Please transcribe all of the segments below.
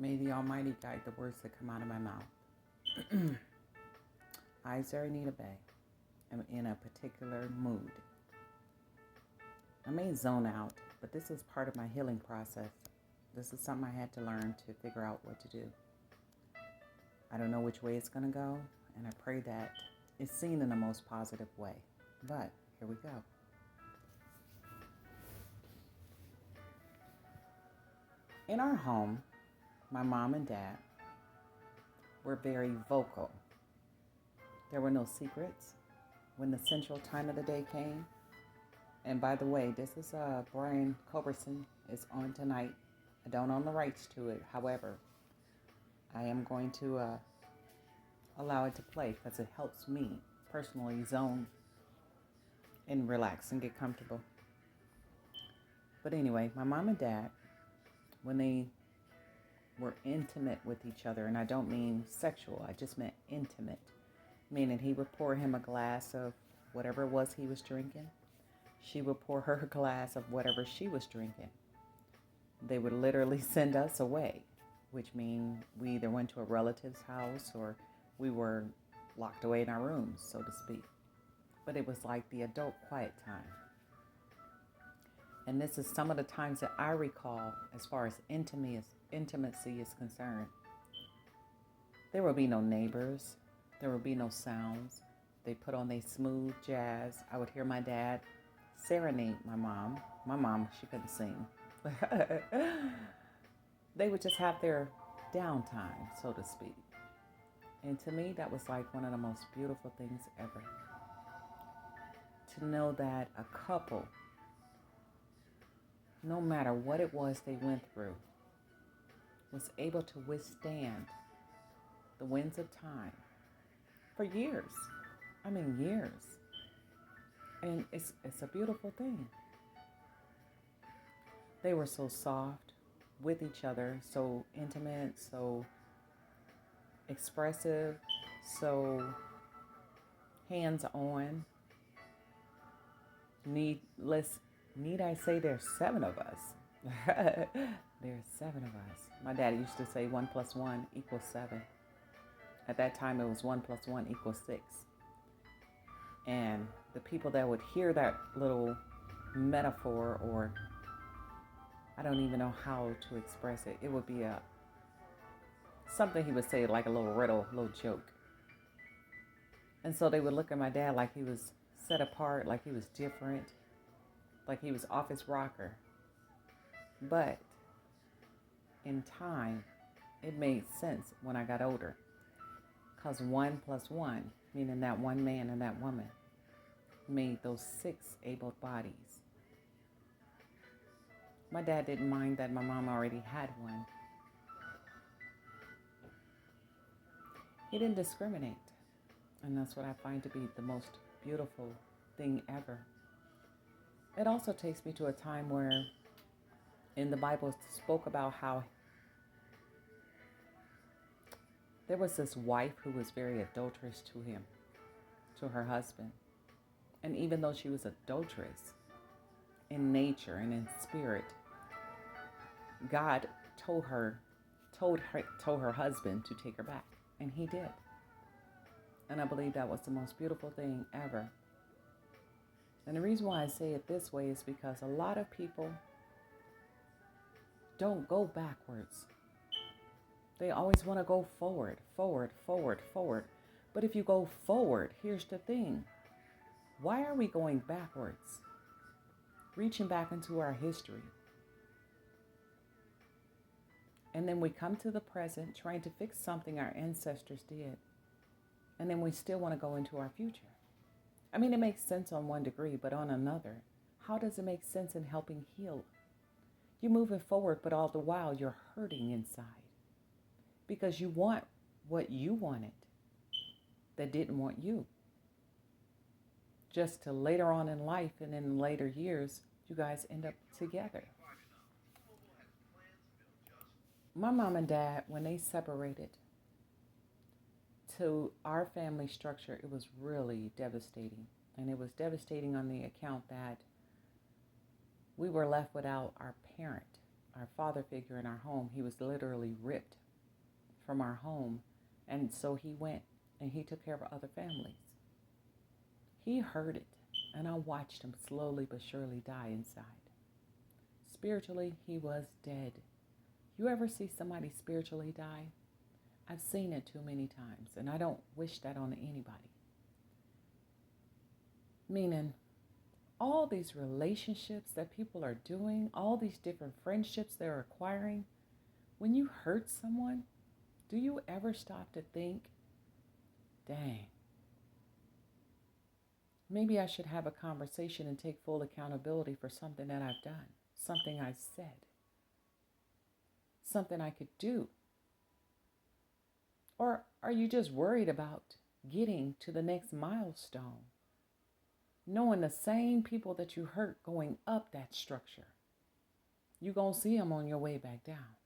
May the Almighty guide the words that come out of my mouth. I, Zuri'sJourneyOnline, am in a particular mood. I may zone out, but this is part of my healing process. This is something I had to learn to figure out what to do. I don't know which way it's going to go, and I pray that it's seen in the most positive way. But here we go. In our home, my mom and dad were very vocal. There were no secrets when the central time of the day came. And by the way, this is Brian Culberson is on tonight. I don't own the rights to it. However, I am going to allow it to play because it helps me personally zone and relax and get comfortable. But anyway, my mom and dad, when they were intimate with each other, and I don't mean sexual, I just meant intimate, meaning he would pour him a glass of whatever it was he was drinking. She would pour her a glass of whatever she was drinking. They would literally send us away, which means we either went to a relative's house or we were locked away in our rooms, so to speak. But it was like the adult quiet time. And this is some of the times that I recall as far as intimacy is concerned. There will be no neighbors. There will be no sounds. They put on their smooth jazz. I would hear my dad serenade my mom. My mom, she couldn't sing. They would just have their downtime, so to speak. And to me, that was like one of the most beautiful things ever. To know that a couple, no matter what it was they went through, was able to withstand the winds of time for years. I mean, years. And it's a beautiful thing. They were so soft with each other, so intimate, so expressive, so hands-on. Need I say there's 7 of us? There's 7 of us. My daddy used to say 1 + 1 = 7. At that time, it was 1 + 1 = 6. And the people that would hear that little metaphor, or I don't even know how to express it, it would be something he would say, like a little riddle, a little joke. And so they would look at my dad like he was set apart, like he was different, like he was off his rocker. But in time, it made sense when I got older. Because 1 + 1, meaning that one man and that woman, made those 6 able bodies. My dad didn't mind that my mom already had one. He didn't discriminate. And that's what I find to be the most beautiful thing ever. It also takes me to a time where in the Bible it spoke about how there was this wife who was very adulterous to him, to her husband. And even though she was adulterous in nature and in spirit, God told her husband to take her back. And he did. And I believe that was the most beautiful thing ever. And the reason why I say it this way is because a lot of people don't go backwards. They always want to go forward, forward, forward, forward. But if you go forward, here's the thing. Why are we going backwards? Reaching back into our history. And then we come to the present trying to fix something our ancestors did. And then we still want to go into our future. I mean, it makes sense on one degree, but on another, how does it make sense in helping heal? You're moving forward, but all the while you're hurting inside. Because you want what you wanted that didn't want you. Just to later on in life and in later years, you guys end up together. My mom and dad, when they separated, to our family structure, it was really devastating. And it was devastating on the account that we were left without our parent. our father figure in our home, he was literally ripped from our home. And so he went and he took care of other families. He heard it, and I watched him slowly but surely die inside. Spiritually, he was dead. You ever see somebody spiritually die? I've seen it too many times, and I don't wish that on anybody. Meaning, all these relationships that people are doing, all these different friendships they're acquiring, when you hurt someone, do you ever stop to think, dang, maybe I should have a conversation and take full accountability for something that I've done, something I said, something I could do? Or are you just worried about getting to the next milestone, knowing the same people that you hurt going up that structure? You're going to see them on your way back down.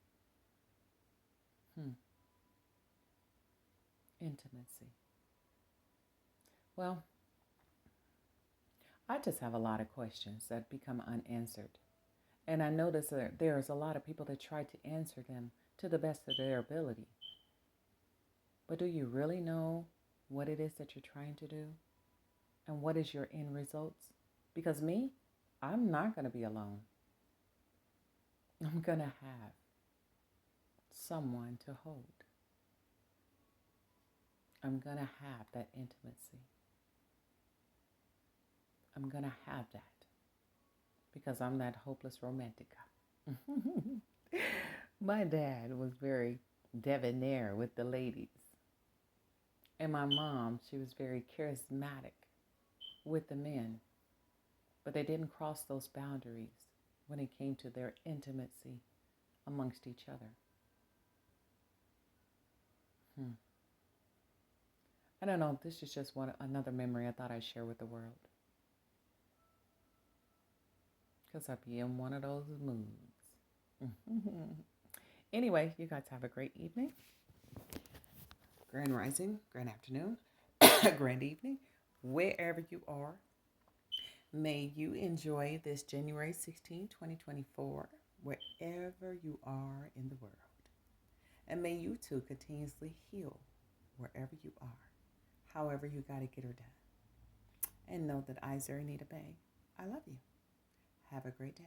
Intimacy. Well, I just have a lot of questions that become unanswered. And I notice that there's a lot of people that try to answer them to the best of their ability. But do you really know what it is that you're trying to do? And what is your end results? Because me, I'm not going to be alone. I'm going to have someone to hold. I'm going to have that intimacy. I'm going to have that because I'm that hopeless romantic. My dad was very debonair with the ladies. And my mom, she was very charismatic with the men. But they didn't cross those boundaries when it came to their intimacy amongst each other. I don't know. This is just another memory I thought I'd share with the world. Because I'd be in one of those moods. Anyway, you guys have a great evening. Grand rising, grand afternoon, grand evening, wherever you are. May you enjoy this January 16, 2024, wherever you are in the world. And may you too continuously heal wherever you are, however you got to get her done. And know that I, Zuri'sJourneyOnline, I love you. Have a great day.